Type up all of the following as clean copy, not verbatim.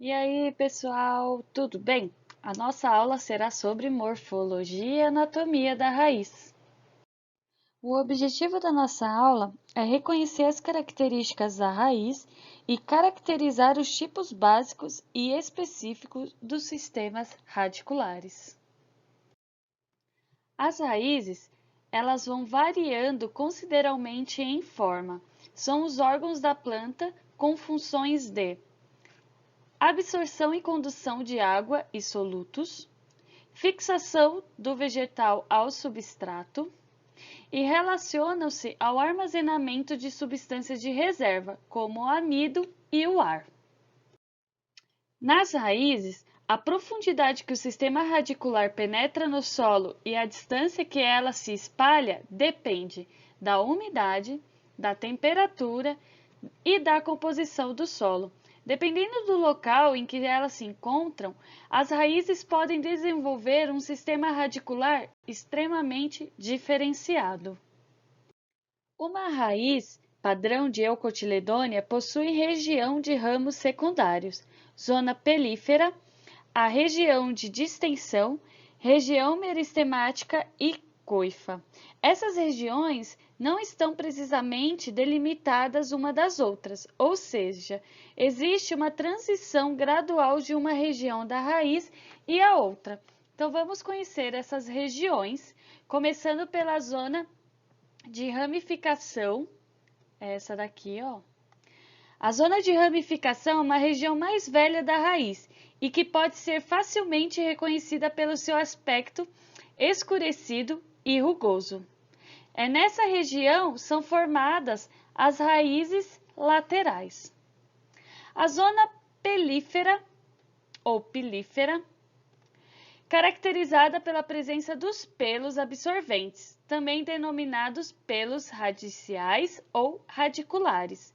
E aí, pessoal, tudo bem? A nossa aula será sobre morfologia e anatomia da raiz. O objetivo da nossa aula é reconhecer as características da raiz e caracterizar os tipos básicos e específicos dos sistemas radiculares. As raízes, elas vão variando consideravelmente em forma. São os órgãos da planta com funções de absorção e condução de água e solutos, fixação do vegetal ao substrato e relacionam-se ao armazenamento de substâncias de reserva, como o amido e o ar. Nas raízes, a profundidade que o sistema radicular penetra no solo e a distância que ela se espalha depende da umidade, da temperatura e da composição do solo. Dependendo do local em que elas se encontram, as raízes podem desenvolver um sistema radicular extremamente diferenciado. Uma raiz padrão de Eucotiledônia possui região de ramos secundários, zona pelífera, a região de distensão, região meristemática e coifa. Essas regiões não estão precisamente delimitadas uma das outras, ou seja, existe uma transição gradual de uma região da raiz e a outra. Então, vamos conhecer essas regiões, começando pela zona de ramificação, essa daqui, ó. A zona de ramificação é uma região mais velha da raiz e que pode ser facilmente reconhecida pelo seu aspecto escurecido e rugoso. É nessa região são formadas as raízes laterais. A zona pelífera ou pilífera, caracterizada pela presença dos pelos absorventes, também denominados pelos radiciais ou radiculares.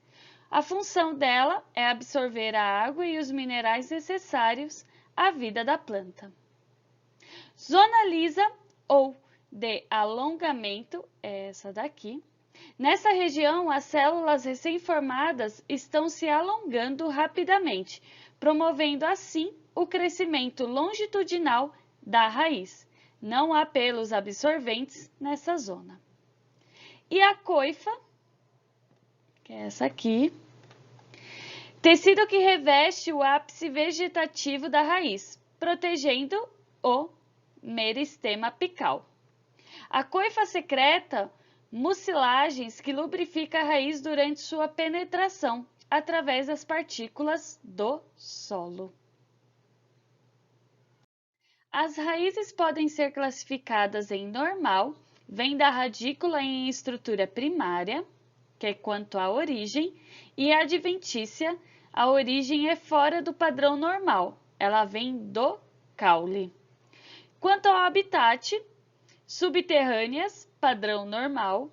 A função dela é absorver a água e os minerais necessários à vida da planta. Zona lisa ou de alongamento é essa daqui. Nessa região, as células recém-formadas estão se alongando rapidamente, promovendo assim o crescimento longitudinal da raiz. Não há pelos absorventes nessa zona. E a coifa, que é essa aqui, tecido que reveste o ápice vegetativo da raiz, protegendo o meristema apical. A coifa secreta mucilagens que lubrifica a raiz durante sua penetração através das partículas do solo. As raízes podem ser classificadas em normal, vem da radícula em estrutura primária, que é quanto à origem, e adventícia, a origem é fora do padrão normal, ela vem do caule. Quanto ao habitat, subterrâneas, padrão normal,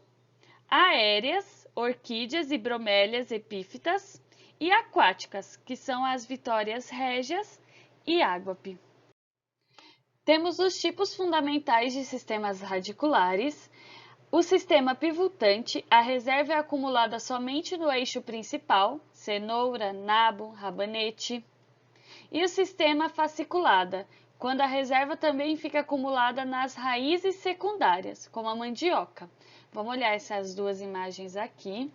aéreas, orquídeas e bromélias epífitas, e aquáticas, que são as vitórias régias e águape. Temos os tipos fundamentais de sistemas radiculares. O sistema pivotante, a reserva é acumulada somente no eixo principal, cenoura, nabo, rabanete. E o sistema fasciculada, quando a reserva também fica acumulada nas raízes secundárias, como a mandioca. Vamos olhar essas duas imagens aqui.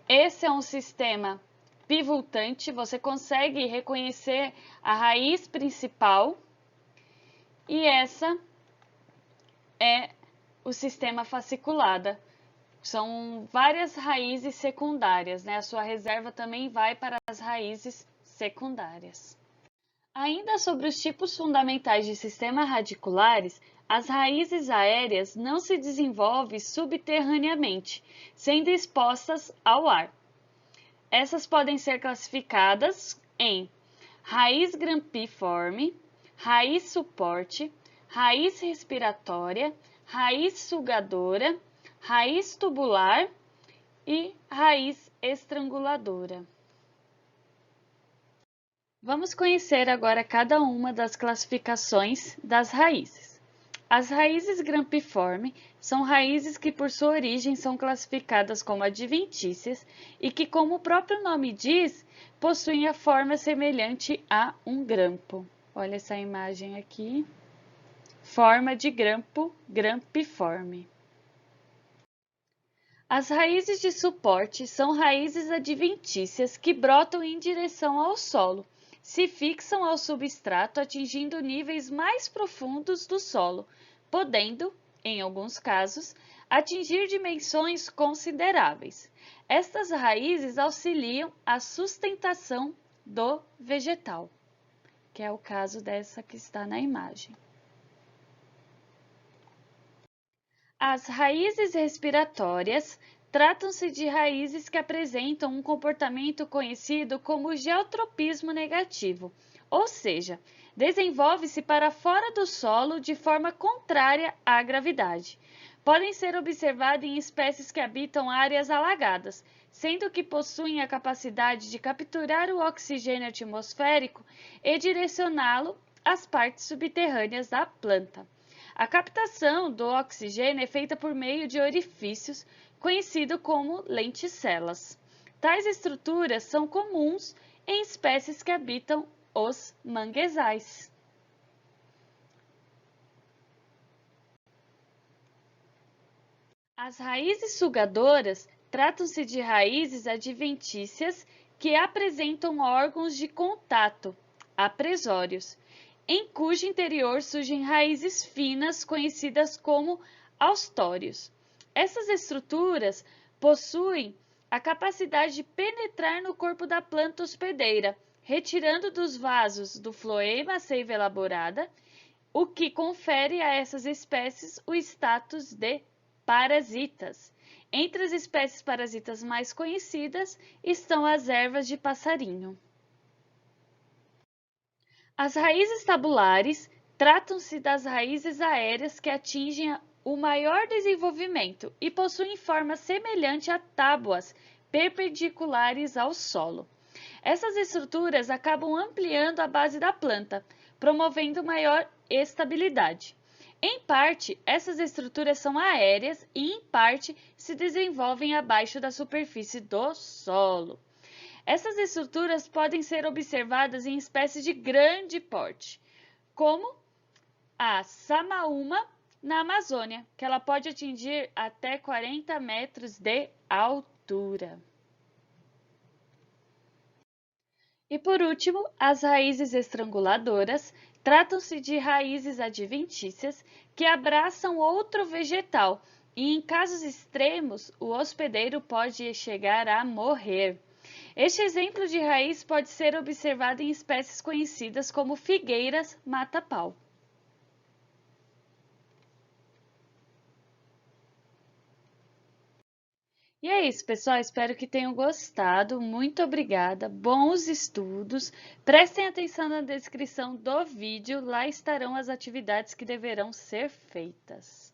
Esse é um sistema pivotante, você consegue reconhecer a raiz principal. E essa é o sistema fasciculada. São várias raízes secundárias, né? A sua reserva também vai para as raízes secundárias. Ainda sobre os tipos fundamentais de sistemas radiculares, as raízes aéreas não se desenvolvem subterraneamente, sendo expostas ao ar. Essas podem ser classificadas em raiz grampiforme, raiz suporte, raiz respiratória, raiz sugadora, raiz tubular e raiz estranguladora. Vamos conhecer agora cada uma das classificações das raízes. As raízes grampiforme são raízes que, por sua origem, são classificadas como adventícias e que, como o próprio nome diz, possuem a forma semelhante a um grampo. Olha essa imagem aqui. Forma de grampo, grampiforme. As raízes de suporte são raízes adventícias que brotam em direção ao solo, se fixam ao substrato atingindo níveis mais profundos do solo, podendo, em alguns casos, atingir dimensões consideráveis. Estas raízes auxiliam a sustentação do vegetal, que é o caso dessa que está na imagem. As raízes respiratórias tratam-se de raízes que apresentam um comportamento conhecido como geotropismo negativo, ou seja, desenvolve-se para fora do solo de forma contrária à gravidade. Podem ser observadas em espécies que habitam áreas alagadas, sendo que possuem a capacidade de capturar o oxigênio atmosférico e direcioná-lo às partes subterrâneas da planta. A captação do oxigênio é feita por meio de orifícios, conhecido como lenticelas. Tais estruturas são comuns em espécies que habitam os manguezais. As raízes sugadoras tratam-se de raízes adventícias que apresentam órgãos de contato, apresórios, em cujo interior surgem raízes finas conhecidas como austórios. Essas estruturas possuem a capacidade de penetrar no corpo da planta hospedeira, retirando dos vasos do floema a seiva elaborada, o que confere a essas espécies o status de parasitas. Entre as espécies parasitas mais conhecidas estão as ervas de passarinho. As raízes tabulares tratam-se das raízes aéreas que atingem o maior desenvolvimento e possuem forma semelhante a tábuas perpendiculares ao solo. Essas estruturas acabam ampliando a base da planta, promovendo maior estabilidade. Em parte, essas estruturas são aéreas e, em parte, se desenvolvem abaixo da superfície do solo. Essas estruturas podem ser observadas em espécies de grande porte, como a samaúma na Amazônia, que ela pode atingir até 40 metros de altura. E por último, as raízes estranguladoras tratam-se de raízes adventícias que abraçam outro vegetal e, em casos extremos, o hospedeiro pode chegar a morrer. Este exemplo de raiz pode ser observado em espécies conhecidas como figueiras mata-pau. E é isso, pessoal. Espero que tenham gostado. Muito obrigada. Bons estudos. Prestem atenção na descrição do vídeo. Lá estarão as atividades que deverão ser feitas.